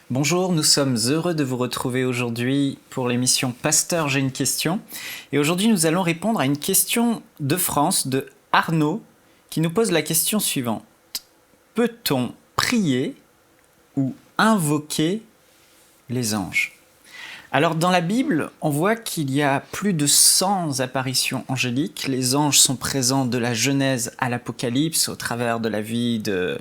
Bonjour, nous sommes heureux de vous retrouver aujourd'hui pour l'émission Pasteur, j'ai une question. Et aujourd'hui, nous allons répondre à une question de France, de Arnaud, qui nous pose la question suivante. Peut-on prier ou invoquer les anges ? Alors dans la Bible, on voit qu'il y a plus de 100 apparitions angéliques. Les anges sont présents de la Genèse à l'Apocalypse au travers de la vie de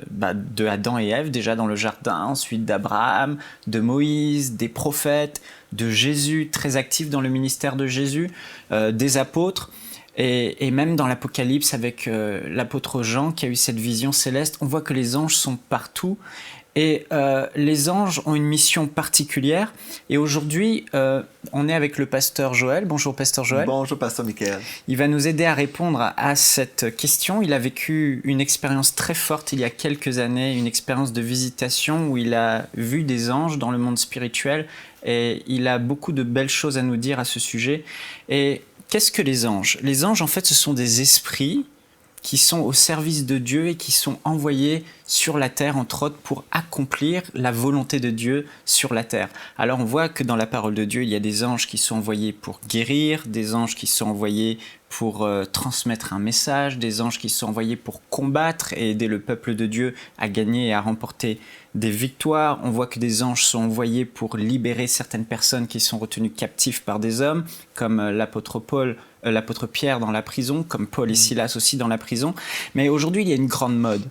Adam et Ève, déjà dans le jardin, ensuite d'Abraham, de Moïse, des prophètes, de Jésus, très actif dans le ministère de Jésus, des apôtres. Et même dans l'Apocalypse avec l'apôtre Jean qui a eu cette vision céleste, on voit que les anges sont partout. Et les anges ont une mission particulière. Et aujourd'hui, on est avec le pasteur Joël. Bonjour, pasteur Joël. Bonjour, pasteur Michael. Il va nous aider à répondre à cette question. Il a vécu une expérience très forte il y a quelques années, une expérience de visitation où il a vu des anges dans le monde spirituel. Et il a beaucoup de belles choses à nous dire à ce sujet. Et qu'est-ce que les anges ? Les anges, en fait, ce sont des esprits qui sont au service de Dieu et qui sont envoyés sur la terre, entre autres, pour accomplir la volonté de Dieu sur la terre. Alors on voit que dans la parole de Dieu, il y a des anges qui sont envoyés pour guérir, des anges qui sont envoyés pour transmettre un message, des anges qui sont envoyés pour combattre et aider le peuple de Dieu à gagner et à remporter des victoires. On voit que des anges sont envoyés pour libérer certaines personnes qui sont retenues captives par des hommes, comme l'apôtre Pierre dans la prison, comme Paul et Silas aussi dans la prison. Mais aujourd'hui, il y a une grande mode,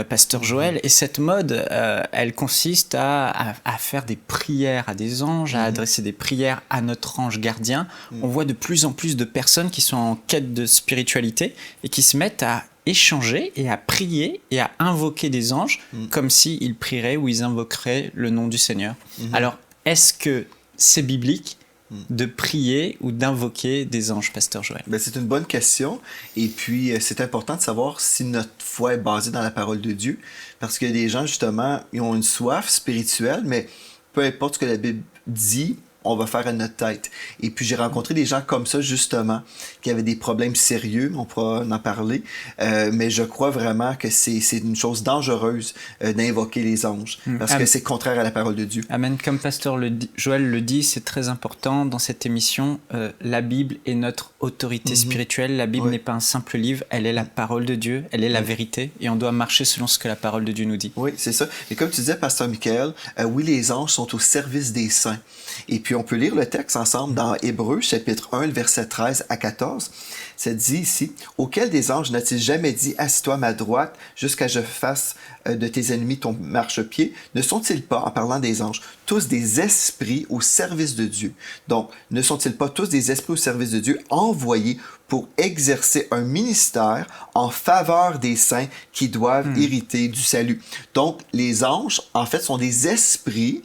pasteur Joël, et cette mode, elle consiste à faire des prières à des anges, à adresser des prières à notre ange gardien. On voit de plus en plus de personnes qui sont en quête de spiritualité et qui se mettent à échanger et à prier et à invoquer des anges comme s'ils prieraient ou ils invoqueraient le nom du Seigneur. Alors, est-ce que c'est biblique de prier ou d'invoquer des anges, pasteur Joël? C'est une bonne question. Et puis, c'est important de savoir si notre foi est basée dans la parole de Dieu. Parce qu'il y a des gens, justement, ils ont une soif spirituelle, mais peu importe ce que la Bible dit, on va faire à notre tête. Et puis, j'ai rencontré des gens comme ça, justement, qui avaient des problèmes sérieux, on pourra en parler, mais je crois vraiment que c'est une chose dangereuse d'invoquer les anges, parce que c'est contraire à la parole de Dieu. Amen. Comme pasteur Joël le dit, c'est très important dans cette émission, la Bible est notre autorité spirituelle. La Bible n'est pas un simple livre, elle est la parole de Dieu, elle est la vérité, et on doit marcher selon ce que la parole de Dieu nous dit. Oui, c'est ça. Et comme tu disais, pasteur Michael, oui, les anges sont au service des saints. Et puis, on peut lire le texte ensemble dans Hébreux, chapitre 1, verset 13 à 14. Ça dit ici, « Auquel des anges n'a-t-il jamais dit, assis-toi à ma droite, jusqu'à je fasse de tes ennemis ton marchepied? Ne sont-ils pas, en parlant des anges, tous des esprits au service de Dieu? Donc, ne sont-ils pas tous des esprits au service de Dieu, envoyés pour exercer un ministère en faveur des saints qui doivent hériter du salut? » Donc, les anges, en fait, sont des esprits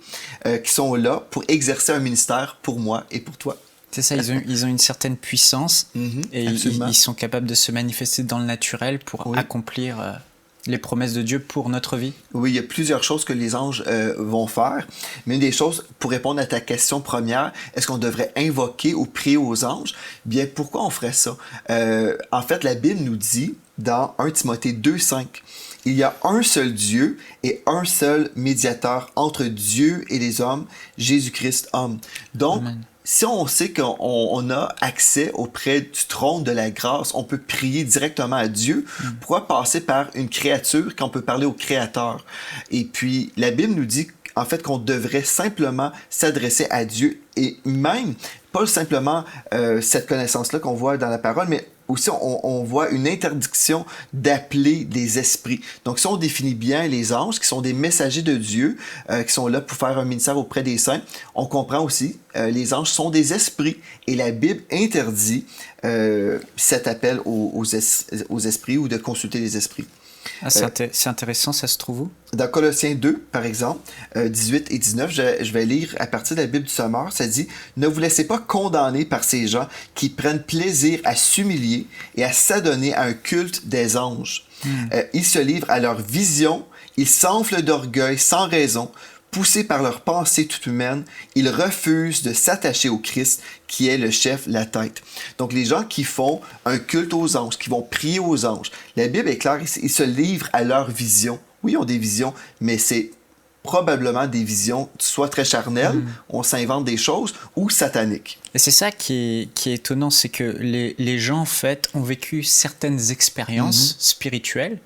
qui sont là pour exercer un ministère pour moi et pour toi. C'est ça, ils ont une certaine puissance et ils sont capables de se manifester dans le naturel pour accomplir les promesses de Dieu pour notre vie. Oui, il y a plusieurs choses que les anges vont faire. Mais une des choses, pour répondre à ta question première, est-ce qu'on devrait invoquer ou prier aux anges? Bien, pourquoi on ferait ça? En fait, la Bible nous dit dans 1 Timothée 2,5, il y a un seul Dieu et un seul médiateur entre Dieu et les hommes, Jésus-Christ homme. Donc, Amen. Si on sait qu'on a accès auprès du trône de la grâce, on peut prier directement à Dieu. Pourquoi passer par une créature quand on peut parler au Créateur? Et puis, la Bible nous dit en fait qu'on devrait simplement s'adresser à Dieu et même, pas simplement cette connaissance-là qu'on voit dans la parole, mais aussi on voit une interdiction d'appeler des esprits. Donc si on définit bien les anges, qui sont des messagers de Dieu, qui sont là pour faire un ministère auprès des saints, on comprend aussi les anges sont des esprits et la Bible interdit cet appel aux esprits ou de consulter les esprits. Ah, c'est intéressant, ça se trouve où? Dans Colossiens 2, par exemple, 18 et 19, je vais lire à partir de la Bible du Sommeur, ça dit « Ne vous laissez pas condamner par ces gens qui prennent plaisir à s'humilier et à s'adonner à un culte des anges. Ils se livrent à leur vision, ils s'enflent d'orgueil sans raison, poussés par leurs pensées toutes humaines, ils refusent de s'attacher au Christ, qui est le chef, la tête. » Donc, les gens qui font un culte aux anges, qui vont prier aux anges, la Bible est claire, ils se livrent à leur vision. Oui, ils ont des visions, mais c'est probablement des visions soit très charnelles, on s'invente des choses, ou sataniques. Et c'est ça qui est étonnant, c'est que les gens, en fait, ont vécu certaines expériences spirituelles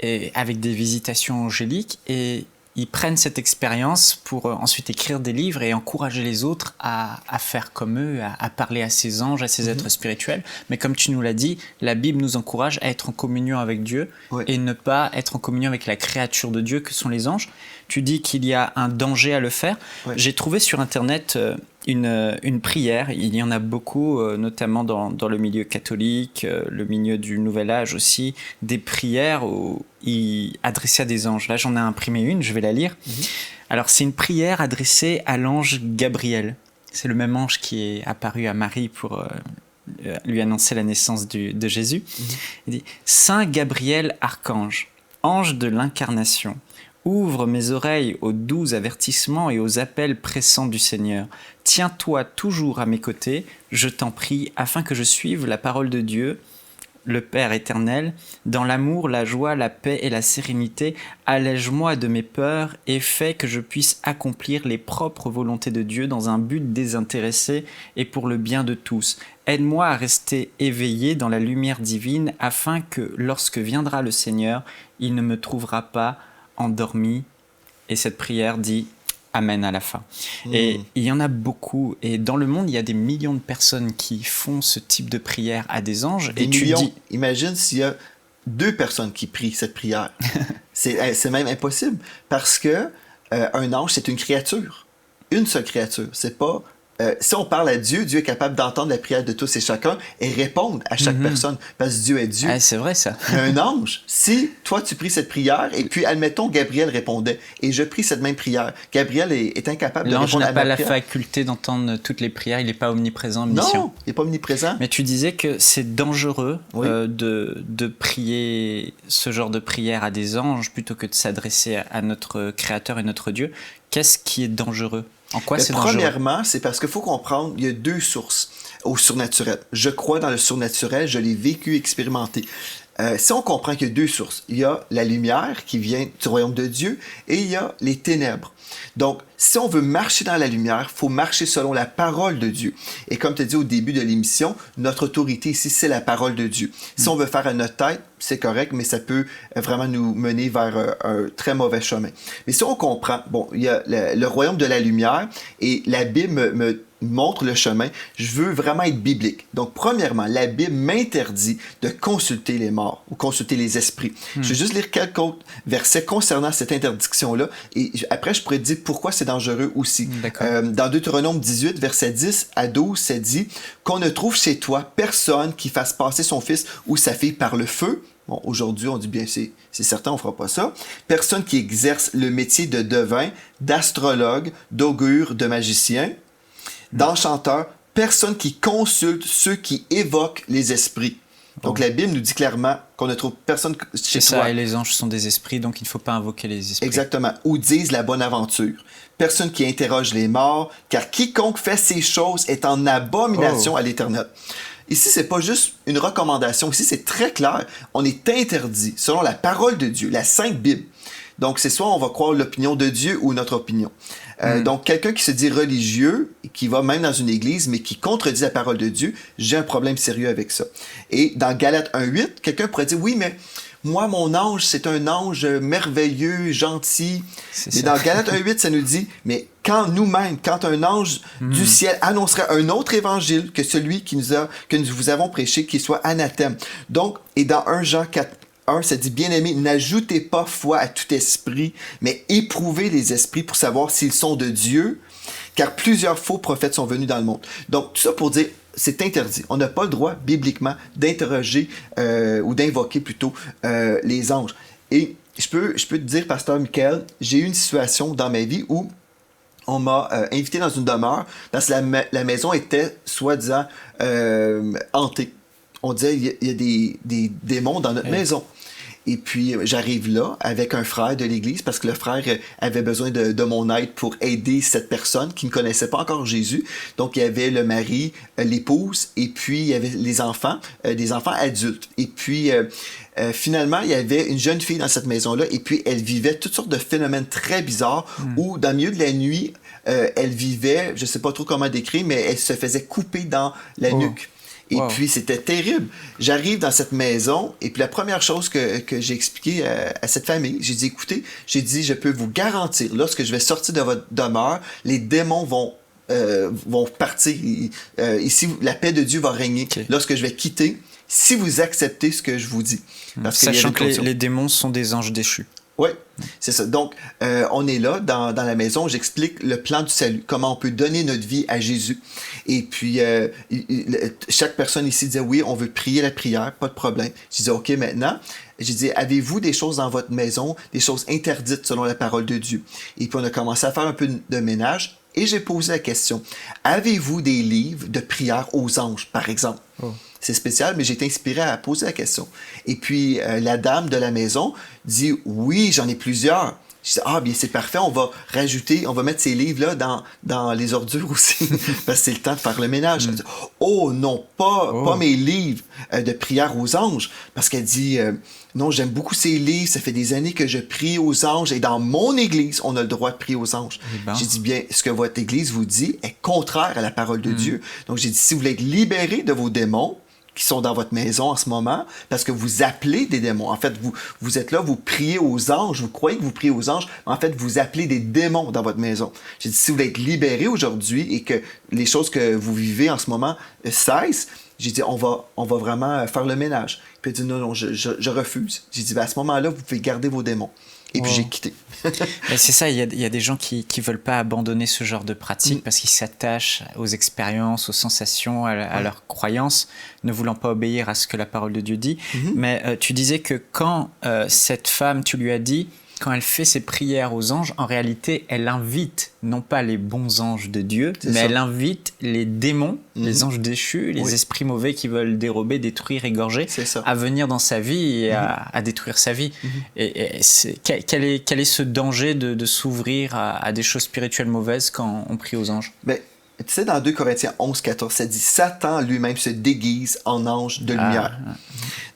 et avec des visitations angéliques, et ils prennent cette expérience pour ensuite écrire des livres et encourager les autres à faire comme eux, à parler à ces anges, à ces êtres spirituels. Mais comme tu nous l'as dit, la Bible nous encourage à être en communion avec Dieu et ne pas être en communion avec la créature de Dieu que sont les anges. Tu dis qu'il y a un danger à le faire. J'ai trouvé sur Internet une prière. Il y en a beaucoup, notamment dans le milieu catholique, le milieu du Nouvel Âge aussi, des prières adressées à des anges. Là, j'en ai imprimé une, je vais la lire. Alors, c'est une prière adressée à l'ange Gabriel. C'est le même ange qui est apparu à Marie pour lui annoncer la naissance de Jésus. Il dit « Saint Gabriel, archange, ange de l'incarnation, ouvre mes oreilles aux doux avertissements et aux appels pressants du Seigneur. Tiens-toi toujours à mes côtés, je t'en prie, afin que je suive la parole de Dieu, le Père éternel, dans l'amour, la joie, la paix et la sérénité. Allège-moi de mes peurs et fais que je puisse accomplir les propres volontés de Dieu dans un but désintéressé et pour le bien de tous. Aide-moi à rester éveillé dans la lumière divine, afin que, lorsque viendra le Seigneur, il ne me trouvera pas endormi. » Et cette prière dit Amen à la fin. Et il y en a beaucoup. Et dans le monde, il y a des millions de personnes qui font ce type de prière à des anges. Des millions. Imagine s'il y a 2 personnes qui prient cette prière. C'est même impossible. Parce que un ange, c'est une créature. Une seule créature. C'est pas... si on parle à Dieu, Dieu est capable d'entendre la prière de tous et chacun et répondre à chaque personne, parce que Dieu est Dieu. Ah, c'est vrai ça. Un ange, si toi tu pries cette prière, et puis admettons Gabriel répondait, et je prie cette même prière, Gabriel est incapable de répondre à ma prière. L'ange n'a pas la faculté d'entendre toutes les prières, il n'est pas omniprésent, omniscient. Non, il n'est pas omniprésent. Mais tu disais que c'est dangereux de prier ce genre de prière à des anges plutôt que de s'adresser à notre Créateur et notre Dieu. Qu'est-ce qui est dangereux ? En quoi c'est dangereux? Premièrement, c'est parce qu'il faut comprendre, il y a 2 sources au surnaturel. Je crois dans le surnaturel, je l'ai vécu, expérimenté. Si on comprend qu'il y a 2 sources, il y a la lumière qui vient du royaume de Dieu et il y a les ténèbres. Donc, si on veut marcher dans la lumière, il faut marcher selon la parole de Dieu. Et comme tu as dit au début de l'émission, notre autorité ici, c'est la parole de Dieu. Si on veut faire à notre tête, c'est correct, mais ça peut vraiment nous mener vers un très mauvais chemin. Mais si on comprend, bon, il y a le royaume de la lumière et la Bible me montre le chemin. Je veux vraiment être biblique. Donc, premièrement, la Bible m'interdit de consulter les morts ou consulter les esprits. Je vais juste lire quelques autres versets concernant cette interdiction-là et après, je pourrais te dire pourquoi c'est dangereux aussi. Dans Deutéronome 18, versets 10 à 12, c'est dit qu'on ne trouve chez toi personne qui fasse passer son fils ou sa fille par le feu. Bon, aujourd'hui, on dit bien, c'est certain, on fera pas ça. Personne qui exerce le métier de devin, d'astrologue, d'augure, de magicien, d'enchanteur, personne qui consulte ceux qui évoquent les esprits. Donc, la Bible nous dit clairement qu'on ne trouve personne chez toi. C'est ça, et les anges sont des esprits, donc il ne faut pas invoquer les esprits. Exactement. Ou disent la bonne aventure. Personne qui interroge les morts, car quiconque fait ces choses est en abomination à l'Éternel. Ici, c'est pas juste une recommandation. Ici, c'est très clair. On est interdit, selon la parole de Dieu, la Sainte Bible. Donc, c'est soit on va croire l'opinion de Dieu ou notre opinion. Donc, quelqu'un qui se dit religieux, qui va même dans une église, mais qui contredit la parole de Dieu, j'ai un problème sérieux avec ça. Et dans Galates 1.8, quelqu'un pourrait dire, oui, mais moi, mon ange, c'est un ange merveilleux, gentil. Mais dans Galates 1.8, ça nous dit, mais quand nous-mêmes, quand un ange du ciel annoncerait un autre évangile que celui que nous vous avons prêché, qui soit anathème. Donc, et dans 1 Jean 4.1, ça dit, bien-aimés, n'ajoutez pas foi à tout esprit, mais éprouvez les esprits pour savoir s'ils sont de Dieu, car plusieurs faux prophètes sont venus dans le monde. Donc, tout ça pour dire, c'est interdit. On n'a pas le droit, bibliquement, d'interroger ou d'invoquer plutôt les anges. Et je peux te dire, pasteur Michael, j'ai eu une situation dans ma vie où on m'a invité dans une demeure parce que la maison était, soi-disant, hantée. On disait, il y a des démons dans notre maison. Et puis, j'arrive là avec un frère de l'église parce que le frère avait besoin de mon aide pour aider cette personne qui ne connaissait pas encore Jésus. Donc, il y avait le mari, l'épouse, et puis il y avait les enfants, des enfants adultes. Et puis, finalement, il y avait une jeune fille dans cette maison-là, et puis elle vivait toutes sortes de phénomènes très bizarres où, dans le milieu de la nuit, elle vivait, je ne sais pas trop comment décrire, mais elle se faisait couper dans la nuque. Et puis, c'était terrible. J'arrive dans cette maison, et puis la première chose que j'ai expliqué à cette famille, j'ai dit, écoutez, j'ai dit, je peux vous garantir, lorsque je vais sortir de votre demeure, les démons vont partir. Ici, la paix de Dieu va régner. Okay. Lorsque je vais quitter, si vous acceptez ce que je vous dis. Sachant que les démons sont des anges déchus. Oui, c'est ça. Donc, on est là, dans la maison, j'explique le plan du salut, comment on peut donner notre vie à Jésus. Et puis, chaque personne ici disait, oui, on veut prier la prière, pas de problème. Je disais, OK, maintenant, j'ai dit, avez-vous des choses dans votre maison, des choses interdites selon la parole de Dieu? Et puis, on a commencé à faire un peu de ménage. Et j'ai posé la question, avez-vous des livres de prière aux anges, par exemple? C'est spécial, mais j'ai été inspiré à poser la question. Et puis, la dame de la maison dit, oui, j'en ai plusieurs. Je dis, ah, bien, c'est parfait, on va rajouter, on va mettre ces livres-là dans les ordures aussi, parce que c'est le temps de faire le ménage. Elle dit, oh non, pas mes livres de prière aux anges, parce qu'elle dit, non, j'aime beaucoup ces livres, ça fait des années que je prie aux anges, et dans mon église, on a le droit de prier aux anges. J'ai dit, bien, ce que votre église vous dit est contraire à la parole de Dieu. Donc, j'ai dit, si vous voulez être libéré de vos démons, qui sont dans votre maison en ce moment, parce que vous appelez des démons. En fait, vous êtes là, vous priez aux anges, vous croyez que vous priez aux anges, mais en fait, vous appelez des démons dans votre maison. J'ai dit, si vous voulez être libéré aujourd'hui et que les choses que vous vivez en ce moment cessent, j'ai dit, on va vraiment faire le ménage. Puis elle dit, non, je refuse. J'ai dit, ben, à ce moment-là, vous pouvez garder vos démons. Et puis j'ai quitté. C'est ça, il y a des gens qui veulent pas abandonner ce genre de pratique parce qu'ils s'attachent aux expériences, aux sensations, à leurs croyances, ne voulant pas obéir à ce que la parole de Dieu dit. Mais tu disais que quand cette femme, tu lui as dit, quand elle fait ses prières aux anges, en réalité, elle invite non pas les bons anges de Dieu, mais elle invite les démons, les anges déchus, les esprits mauvais qui veulent dérober, détruire, égorger, à venir dans sa vie et à détruire sa vie. Et quel est ce danger de s'ouvrir à des choses spirituelles mauvaises quand on prie aux anges? Tu sais, dans 2 Corinthiens 11, 14, ça dit « Satan lui-même se déguise en ange de lumière. »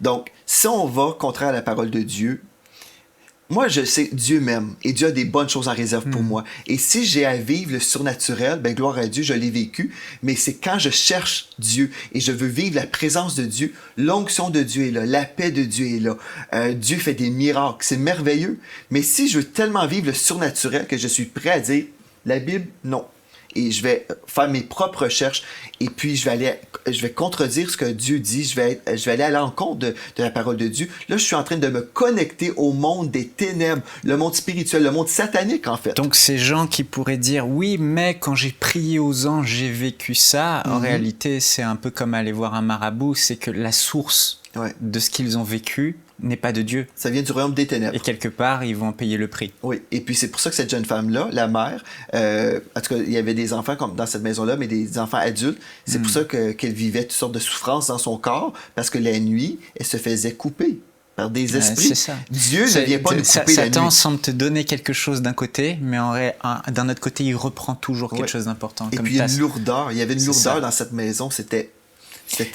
Donc, si on va contraire à la parole de Dieu, moi, je sais, Dieu m'aime et Dieu a des bonnes choses en réserve pour moi. Et si j'ai à vivre le surnaturel, ben gloire à Dieu, je l'ai vécu. Mais c'est quand je cherche Dieu et je veux vivre la présence de Dieu, l'onction de Dieu est là, la paix de Dieu est là. Dieu fait des miracles, c'est merveilleux. Mais si je veux tellement vivre le surnaturel que je suis prêt à dire, la Bible, non. Et je vais faire mes propres recherches et puis je vais contredire ce que Dieu dit, je vais aller à l'encontre de la parole de Dieu. Là, je suis en train de me connecter au monde des ténèbres, le monde spirituel, le monde satanique en fait. Donc ces gens qui pourraient dire oui, mais quand j'ai prié aux anges, j'ai vécu ça, en réalité, c'est un peu comme aller voir un marabout, c'est que la source de ce qu'ils ont vécu n'est pas de Dieu. Ça vient du royaume des ténèbres. Et quelque part, ils vont en payer le prix. Oui, et puis c'est pour ça que cette jeune femme-là, la mère, en tout cas, il y avait des enfants comme dans cette maison-là, mais des enfants adultes. C'est pour ça qu'elle vivait toutes sortes de souffrances dans son corps, parce que la nuit, elle se faisait couper par des esprits. C'est ça. Dieu ne vient pas nous couper la nuit. Satan semble te donner quelque chose d'un côté, mais d'un autre côté, il reprend toujours quelque chose d'important. Et puis il y a une lourdeur. Il y avait une lourdeur dans cette maison. C'était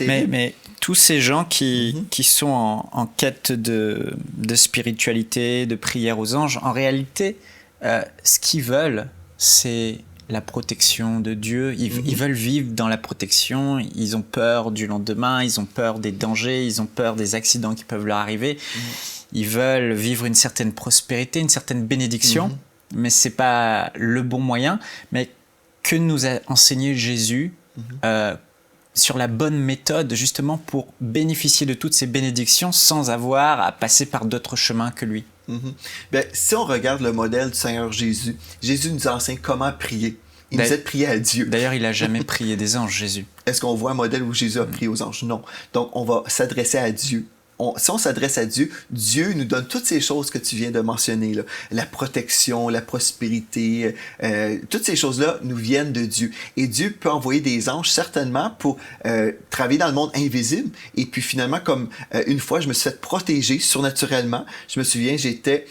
mais tous ces gens qui sont en quête de spiritualité, de prière aux anges, en réalité, ce qu'ils veulent, c'est la protection de Dieu. Ils veulent vivre dans la protection. Ils ont peur du lendemain, ils ont peur des dangers, ils ont peur des accidents qui peuvent leur arriver. Ils veulent vivre une certaine prospérité, une certaine bénédiction, mais c'est pas le bon moyen. Mais que nous a enseigné Jésus sur la bonne méthode justement pour bénéficier de toutes ces bénédictions sans avoir à passer par d'autres chemins que lui. Bien, si on regarde le modèle du Seigneur Jésus, Jésus nous enseigne comment prier. Il nous aide à prier à Dieu. D'ailleurs, il n'a jamais prié des anges, Jésus. Est-ce qu'on voit un modèle où Jésus a prié aux anges? Non. Donc, on va s'adresser à Dieu si on s'adresse à Dieu, Dieu nous donne toutes ces choses que tu viens de mentionner, là. La protection, la prospérité, toutes ces choses-là nous viennent de Dieu. Et Dieu peut envoyer des anges certainement pour travailler dans le monde invisible. Et puis finalement, comme une fois, je me suis fait protéger surnaturellement. Je me souviens, j'étais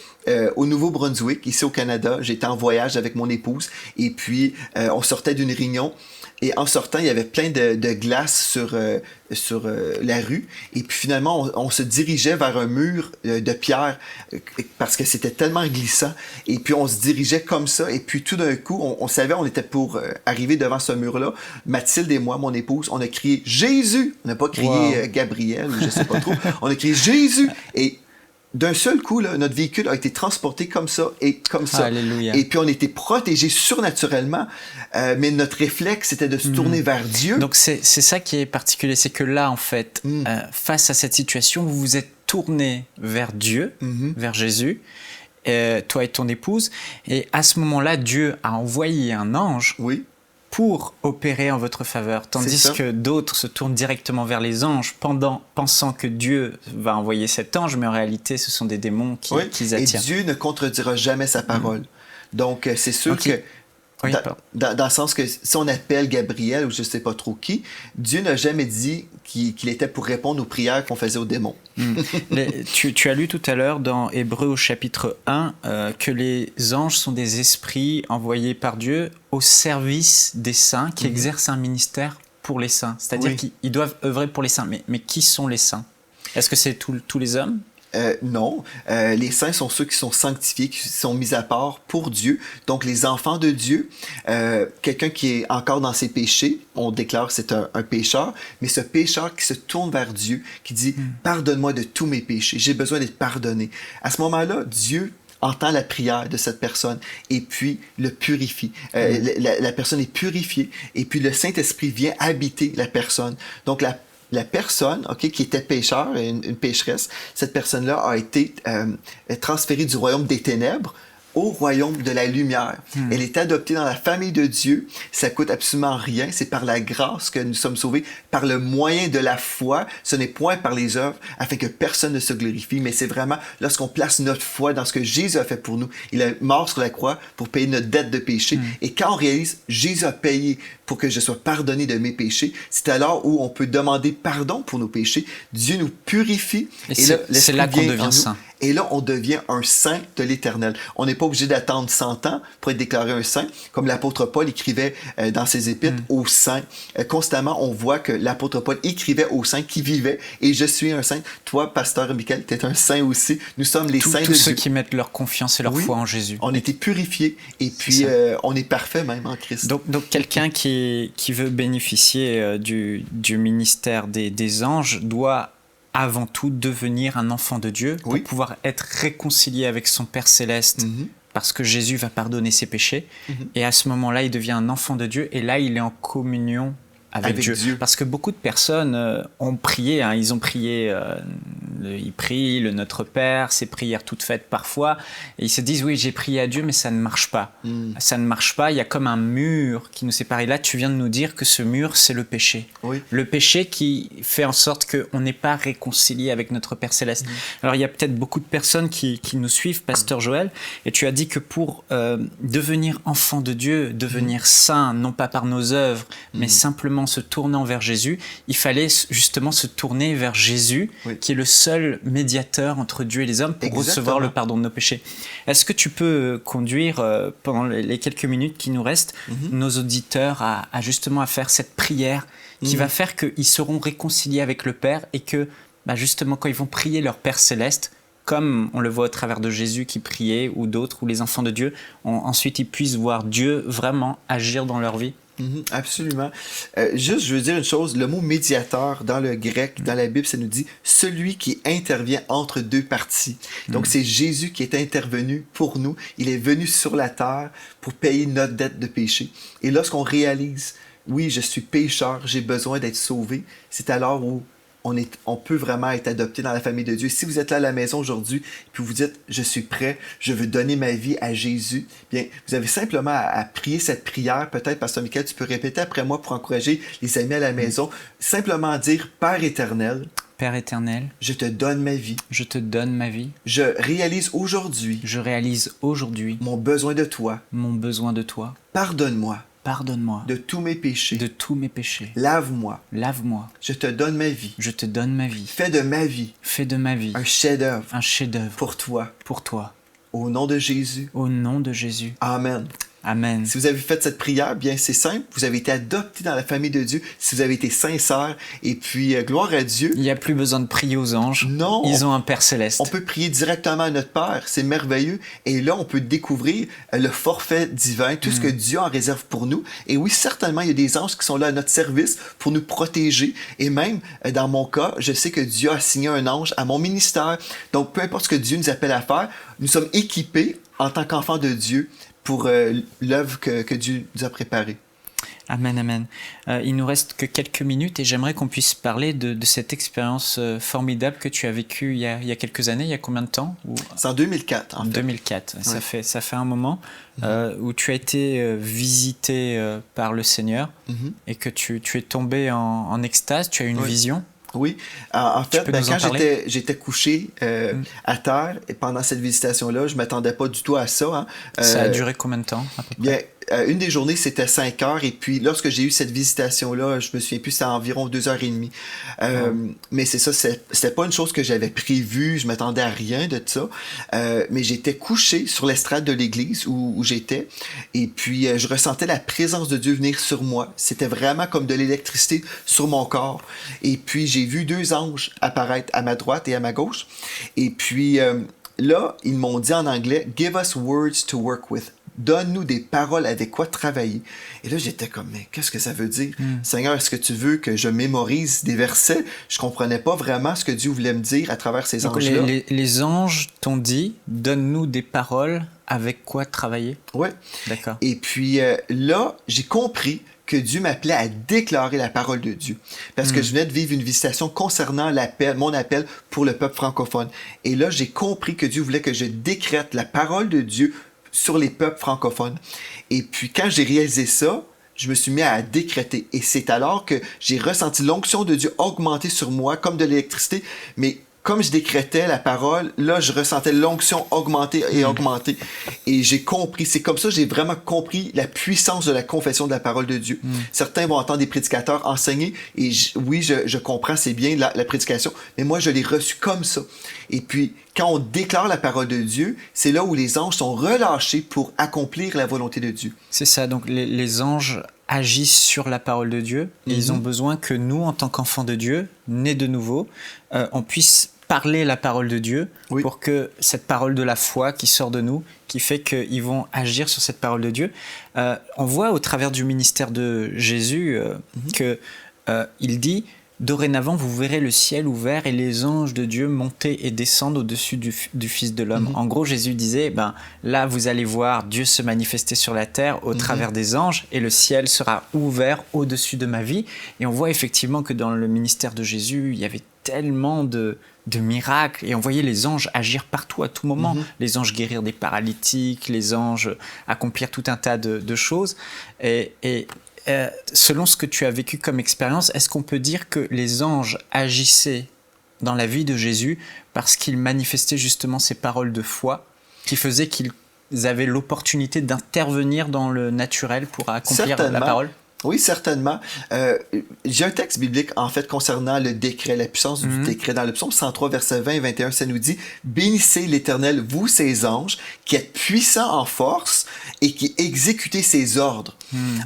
au Nouveau-Brunswick, ici au Canada. J'étais en voyage avec mon épouse. Et puis, on sortait d'une réunion. Et en sortant, il y avait plein de glace sur la rue. Et puis finalement, on se dirigeait vers un mur de pierre parce que c'était tellement glissant. Et puis on se dirigeait comme ça. Et puis tout d'un coup, on savait on était pour arriver devant ce mur-là. Mathilde et moi, mon épouse, on a crié « Jésus ». On n'a pas crié Gabriel ou je sais pas trop. On a crié « Jésus ». Et d'un seul coup, là, notre véhicule a été transporté comme ça et comme ça. Alléluia. Et puis on était protégés surnaturellement, mais notre réflexe, c'était de se tourner vers Dieu. Donc c'est ça qui est particulier, c'est que là, en fait, face à cette situation, vous vous êtes tourné vers Dieu, vers Jésus, toi et ton épouse, et à ce moment-là, Dieu a envoyé un ange pour opérer en votre faveur, tandis que d'autres se tournent directement vers les anges pensant que Dieu va envoyer cet ange, mais en réalité, ce sont des démons qui attirent. Et Dieu ne contredira jamais sa parole. Donc, c'est sûr que dans le sens que si on appelle Gabriel ou je ne sais pas trop qui, Dieu n'a jamais dit qu'il était pour répondre aux prières qu'on faisait aux démons. Tu as lu tout à l'heure dans Hébreux au chapitre 1 que les anges sont des esprits envoyés par Dieu au service des saints qui exercent un ministère pour les saints. C'est-à-dire qu'ils doivent œuvrer pour les saints. Mais qui sont les saints? Est-ce que c'est tous les hommes? Non, les saints sont ceux qui sont sanctifiés, qui sont mis à part pour Dieu. Donc les enfants de Dieu, quelqu'un qui est encore dans ses péchés, on déclare que c'est un pécheur, mais ce pécheur qui se tourne vers Dieu, qui dit « Pardonne-moi de tous mes péchés, j'ai besoin d'être pardonné ». À ce moment-là, Dieu entend la prière de cette personne et puis le purifie. La personne est purifiée et puis le Saint-Esprit vient habiter la personne. Donc la personne qui était pécheur, une pécheresse, cette personne-là a été transférée du royaume des ténèbres au royaume de la lumière. Elle est adoptée dans la famille de Dieu. Ça coûte absolument rien. C'est par la grâce que nous sommes sauvés, par le moyen de la foi. Ce n'est point par les œuvres, afin que personne ne se glorifie, mais c'est vraiment lorsqu'on place notre foi dans ce que Jésus a fait pour nous. Il est mort sur la croix pour payer notre dette de péché. Et quand on réalise, Jésus a payé pour que je sois pardonné de mes péchés, c'est alors où on peut demander pardon pour nos péchés. Dieu nous purifie. Et c'est là qu'on devient saint. Et là, on devient un saint de l'Éternel. On n'est pas obligé d'attendre 100 ans pour être déclaré un saint. Comme l'apôtre Paul écrivait dans ses épîtres aux saints. Constamment, on voit que l'apôtre Paul écrivait aux saints qui vivaient. Et je suis un saint. Toi, pasteur Michael, tu es un saint aussi. Nous sommes les saints de Dieu. Tous ceux qui mettent leur confiance et leur foi en Jésus. On a été purifiés. Et puis, on est parfait même en Christ. Donc quelqu'un qui veut bénéficier du ministère des anges doit avant tout devenir un enfant de Dieu pour pouvoir être réconcilié avec son Père Céleste parce que Jésus va pardonner ses péchés. Et à ce moment-là, il devient un enfant de Dieu et là, il est en communion avec Dieu. Parce que beaucoup de personnes ont prié, ils ont prié, ils prient le Notre Père, ces prières toutes faites parfois, et ils se disent oui, j'ai prié à Dieu, mais ça ne marche pas. Ça ne marche pas, il y a comme un mur qui nous sépare. Et là, tu viens de nous dire que ce mur, c'est le péché. Le péché qui fait en sorte qu'on n'est pas réconcilié avec notre Père Céleste. Alors, il y a peut-être beaucoup de personnes qui nous suivent, Pasteur Joël, et tu as dit que pour devenir enfant de Dieu, devenir saint, non pas par nos œuvres, mais simplement se tournant vers Jésus, il fallait justement se tourner vers Jésus, qui est le seul médiateur entre Dieu et les hommes pour recevoir le pardon de nos péchés. Est-ce que tu peux conduire, pendant les quelques minutes qui nous restent, nos auditeurs à justement à faire cette prière qui va faire qu'ils seront réconciliés avec le Père et que justement quand ils vont prier leur Père Céleste, comme on le voit au travers de Jésus qui priait ou d'autres, ou les enfants de Dieu, ensuite ils puissent voir Dieu vraiment agir dans leur vie? Absolument. Juste, je veux dire une chose, le mot médiateur dans le grec, dans la Bible, ça nous dit celui qui intervient entre deux parties. Donc, c'est Jésus qui est intervenu pour nous. Il est venu sur la terre pour payer notre dette de péché. Et lorsqu'on réalise, oui, je suis pécheur, j'ai besoin d'être sauvé, c'est alors où on peut vraiment être adopté dans la famille de Dieu. Si vous êtes là à la maison aujourd'hui, puis vous dites, je suis prêt, je veux donner ma vie à Jésus, bien, vous avez simplement à prier cette prière. Peut-être, Pasteur Michael, tu peux répéter après moi pour encourager les amis à la maison. Simplement dire, Père éternel, Père éternel, je te donne ma vie. je te donne ma vie. Je réalise aujourd'hui Je réalise aujourd'hui mon besoin de toi. mon besoin de toi. Pardonne-moi Pardonne-moi de tous mes péchés. de tous mes péchés. Lave-moi. Lave-moi. Je te donne ma vie. Je te donne ma vie. Fais de ma vie Fais de ma vie un chef-d'œuvre un chef-d'œuvre pour toi. pour toi. Au nom de Jésus. Au nom de Jésus. Amen. Amen. Si vous avez fait cette prière, bien c'est simple, vous avez été adopté dans la famille de Dieu, si vous avez été sincère, et puis gloire à Dieu. Il n'y a plus besoin de prier aux anges. Non, Ils ont un Père céleste. on peut prier directement à notre Père, c'est merveilleux, et là on peut découvrir le forfait divin, tout ce que Dieu en réserve pour nous, et oui, certainement, il y a des anges qui sont là à notre service pour nous protéger, et même, dans mon cas, je sais que Dieu a assigné un ange à mon ministère, donc peu importe ce que Dieu nous appelle à faire, nous sommes équipés en tant qu'enfants de Dieu pour l'œuvre que Dieu nous a préparée. Amen, amen. Il nous reste que quelques minutes et j'aimerais qu'on puisse parler de cette expérience formidable que tu as vécue il y a quelques années. Il y a combien de temps? C'est en 2004, en fait. 2004. Ouais. Ça fait un moment où tu as été visité par le Seigneur et que tu es tombé en extase. Tu as eu une vision. Oui, en fait, quand j'étais couché à terre et pendant cette visitation-là, je m'attendais pas du tout à ça. Hein. Ça a duré combien de temps à peu près? Bien, une des journées, c'était 5 heures. Et puis, lorsque j'ai eu cette visitation-là, je me souviens plus, c'était environ 2h30. Mais c'est ça, c'était pas une chose que j'avais prévue. Je m'attendais à rien de ça. Mais j'étais couché sur l'estrade de l'église où j'étais. Et puis, je ressentais la présence de Dieu venir sur moi. C'était vraiment comme de l'électricité sur mon corps. Et puis, j'ai vu 2 anges apparaître à ma droite et à ma gauche. Et puis, là, ils m'ont dit en anglais, « Give us words to work with ». Donne-nous des paroles avec quoi travailler. Et là, j'étais comme, mais qu'est-ce que ça veut dire? Seigneur, est-ce que tu veux que je mémorise des versets? Je comprenais pas vraiment ce que Dieu voulait me dire à travers ces anges-là. Les anges t'ont dit, donne-nous des paroles avec quoi travailler? Oui. D'accord. Et puis là, j'ai compris que Dieu m'appelait à déclarer la parole de Dieu. Parce que je venais de vivre une visitation concernant mon appel pour le peuple francophone. Et là, j'ai compris que Dieu voulait que je décrète la parole de Dieu sur les peuples francophones. Et puis, quand j'ai réalisé ça, je me suis mis à décréter. Et c'est alors que j'ai ressenti l'onction de Dieu augmenter sur moi comme de l'électricité. Mais comme je décrétais la parole, là, je ressentais l'onction augmenter et augmenter. Et j'ai compris. C'est comme ça que j'ai vraiment compris la puissance de la confession de la parole de Dieu. Certains vont entendre des prédicateurs enseigner. Et oui, je comprends, c'est bien la prédication. Mais moi, je l'ai reçu comme ça. Et puis, quand on déclare la parole de Dieu, c'est là où les anges sont relâchés pour accomplir la volonté de Dieu. C'est ça, donc les anges agissent sur la parole de Dieu et ils ont besoin que nous, en tant qu'enfants de Dieu, nés de nouveau, on puisse parler la parole de Dieu pour que cette parole de la foi qui sort de nous, qui fait qu'ils vont agir sur cette parole de Dieu. On voit au travers du ministère de Jésus qu'il dit... Dorénavant, vous verrez le ciel ouvert et les anges de Dieu monter et descendre au-dessus du Fils de l'homme. En gros, Jésus disait, là, vous allez voir Dieu se manifester sur la terre au travers des anges et le ciel sera ouvert au-dessus de ma vie. Et on voit effectivement que dans le ministère de Jésus, il y avait tellement de miracles et on voyait les anges agir partout à tout moment. Les anges guérir des paralytiques, les anges accomplir tout un tas de choses. Selon ce que tu as vécu comme expérience, est-ce qu'on peut dire que les anges agissaient dans la vie de Jésus parce qu'ils manifestaient justement ces paroles de foi qui faisaient qu'ils avaient l'opportunité d'intervenir dans le naturel pour accomplir la parole? Oui, certainement. J'ai un texte biblique, en fait, concernant le décret, la puissance du décret. Dans le psaume 103, versets 20 et 21, ça nous dit « Bénissez l'Éternel, vous, ses anges, qui êtes puissants en force et qui exécutez ses ordres,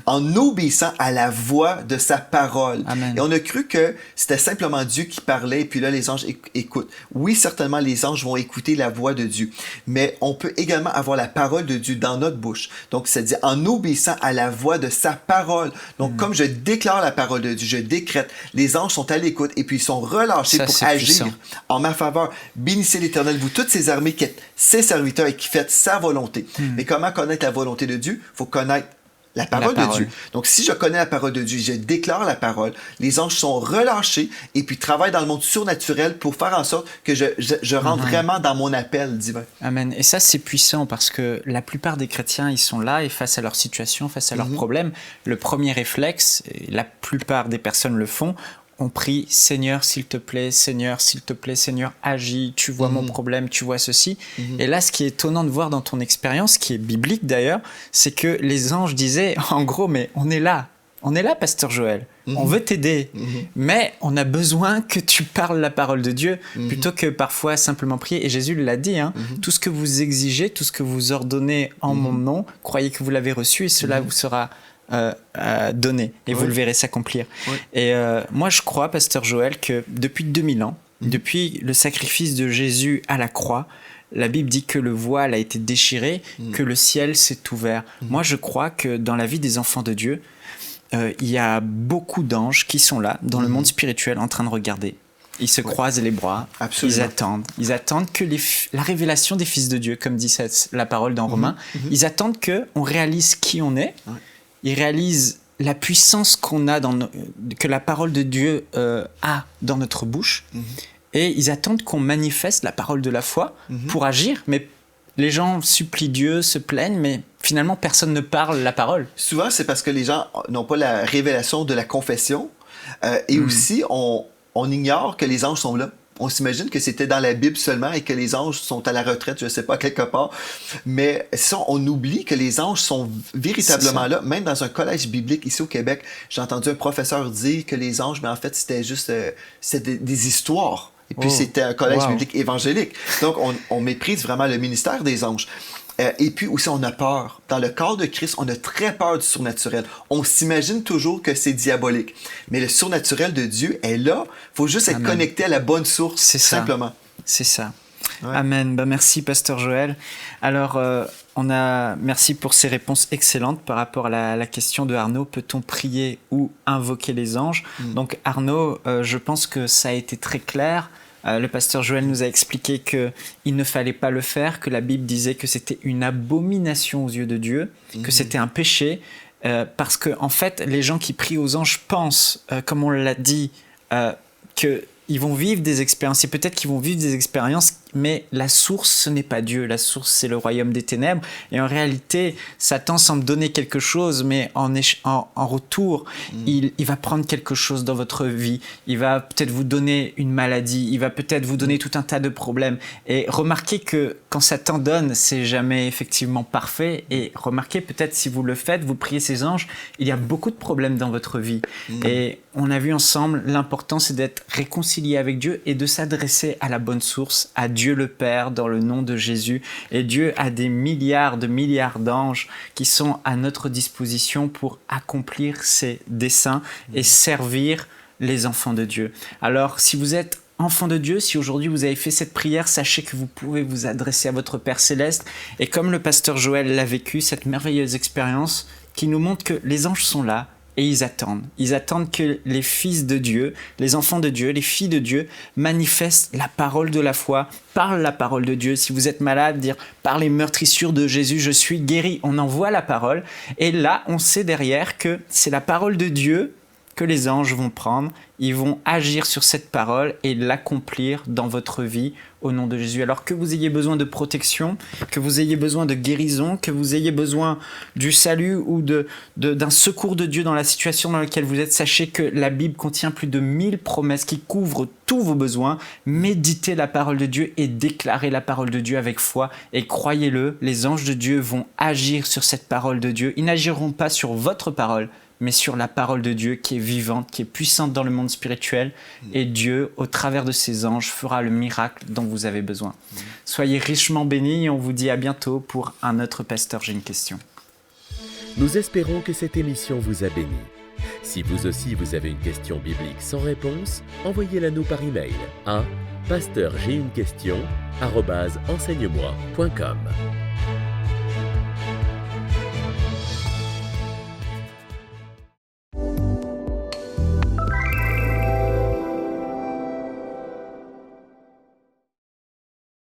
en obéissant à la voix de sa parole. » Et on a cru que c'était simplement Dieu qui parlait, et puis là, les anges écoutent. Oui, certainement, les anges vont écouter la voix de Dieu, mais on peut également avoir la parole de Dieu dans notre bouche. Donc, c'est-à-dire en obéissant à la voix de sa parole. Donc, comme je déclare la parole de Dieu, je décrète, les anges sont à l'écoute et puis ils sont relâchés pour agir en ma faveur. Bénissez l'Éternel, vous toutes ses armées qui êtes ses serviteurs et qui faites sa volonté. Mais comment connaître la volonté de Dieu? Il faut connaître la parole de Dieu. Donc, si je connais la parole de Dieu, je déclare la parole, les anges sont relâchés et puis travaillent dans le monde surnaturel pour faire en sorte que je rentre vraiment dans mon appel divin. Amen. Et ça, c'est puissant parce que la plupart des chrétiens, ils sont là et face à leur situation, face à leurs problèmes, le premier réflexe, et la plupart des personnes le font, on prie Seigneur, s'il te plaît, Seigneur, s'il te plaît, Seigneur, agis, tu vois mon problème, tu vois ceci. Et là, ce qui est étonnant de voir dans ton expérience, qui est biblique d'ailleurs, c'est que les anges disaient, en gros, mais on est là, Pasteur Joël, on veut t'aider, mais on a besoin que tu parles la parole de Dieu, plutôt que parfois simplement prier. Et Jésus l'a dit, tout ce que vous exigez, tout ce que vous ordonnez en mon nom, croyez que vous l'avez reçu et cela vous sera donné et vous le verrez s'accomplir. Et moi je crois, Pasteur Joël, que depuis 2000 ans, depuis le sacrifice de Jésus à la croix, la Bible dit que le voile a été déchiré, que le ciel s'est ouvert. Moi je crois que dans la vie des enfants de Dieu, il y a beaucoup d'anges qui sont là dans le monde spirituel en train de regarder. Ils se croisent les bras. Absolument. Ils attendent que la révélation des fils de Dieu, comme dit la parole dans Romains, ils attendent qu'on réalise qui on est. Ils réalisent la puissance qu'on a, que la parole de Dieu a dans notre bouche. Et ils attendent qu'on manifeste la parole de la foi pour agir. Mais les gens supplient Dieu, se plaignent, mais finalement, personne ne parle la parole. Souvent, c'est parce que les gens n'ont pas la révélation de la confession. Et aussi, on ignore que les anges sont là. On s'imagine que c'était dans la Bible seulement et que les anges sont à la retraite, je ne sais pas, quelque part. Mais ça, on oublie que les anges sont véritablement là. Même dans un collège biblique ici au Québec, j'ai entendu un professeur dire que les anges, mais en fait, c'était juste des histoires. Et puis, c'était un collège biblique évangélique. Donc, on méprise vraiment le ministère des anges. Et puis aussi, on a peur. Dans le corps de Christ, on a très peur du surnaturel. On s'imagine toujours que c'est diabolique. Mais le surnaturel de Dieu est là. Il faut juste être connecté à la bonne source, simplement. C'est ça. Ouais. Amen. Merci, Pasteur Joël. Alors, merci pour ces réponses excellentes par rapport à la question de Arnaud. Peut-on prier ou invoquer les anges? Donc, Arnaud, je pense que ça a été très clair. Le pasteur Joël nous a expliqué qu'il ne fallait pas le faire, que la Bible disait que c'était une abomination aux yeux de Dieu, que c'était un péché, parce que en fait, les gens qui prient aux anges pensent, comme on l'a dit, qu'ils vont vivre des expériences, et peut-être qu'ils vont vivre des expériences, mais la source, ce n'est pas Dieu. La source, c'est le royaume des ténèbres. Et en réalité, Satan semble donner quelque chose, mais en retour, il va prendre quelque chose dans votre vie. Il va peut-être vous donner une maladie. Il va peut-être vous donner tout un tas de problèmes. Et remarquez que quand Satan donne, c'est jamais effectivement parfait. Et remarquez peut-être si vous le faites, vous priez ces anges, il y a beaucoup de problèmes dans votre vie. Et on a vu ensemble, l'important, c'est d'être réconcilié avec Dieu et de s'adresser à la bonne source, à Dieu le Père, dans le nom de Jésus. Et Dieu a des milliards d'anges qui sont à notre disposition pour accomplir ses desseins et servir les enfants de Dieu. Alors, si vous êtes enfant de Dieu, si aujourd'hui vous avez fait cette prière, sachez que vous pouvez vous adresser à votre Père Céleste. Et comme le pasteur Joël l'a vécu, cette merveilleuse expérience qui nous montre que les anges sont là, et ils attendent. Ils attendent que les fils de Dieu, les enfants de Dieu, les filles de Dieu manifestent la parole de la foi, parlent la parole de Dieu. Si vous êtes malade, dire par les meurtrissures de Jésus, je suis guéri. On envoie la parole. Et là, on sait derrière que c'est la parole de Dieu que les anges vont prendre. Ils vont agir sur cette parole et l'accomplir dans votre vie au nom de Jésus. Alors que vous ayez besoin de protection, que vous ayez besoin de guérison, que vous ayez besoin du salut ou d'un secours de Dieu dans la situation dans laquelle vous êtes, sachez que la Bible contient plus de 1000 promesses qui couvrent tous vos besoins. Méditez la parole de Dieu et déclarez la parole de Dieu avec foi. Et croyez-le, les anges de Dieu vont agir sur cette parole de Dieu. Ils n'agiront pas sur votre parole, mais sur la parole de Dieu qui est vivante, qui est puissante dans le monde spirituel. Et Dieu, au travers de ses anges, fera le miracle dont vous avez besoin. Soyez richement bénis et on vous dit à bientôt pour un autre pasteur. J'ai une question. Nous espérons que cette émission vous a béni. Si vous aussi vous avez une question biblique sans réponse, envoyez-la nous par email à pasteurj'ainunequestion@enseigne-moi.com.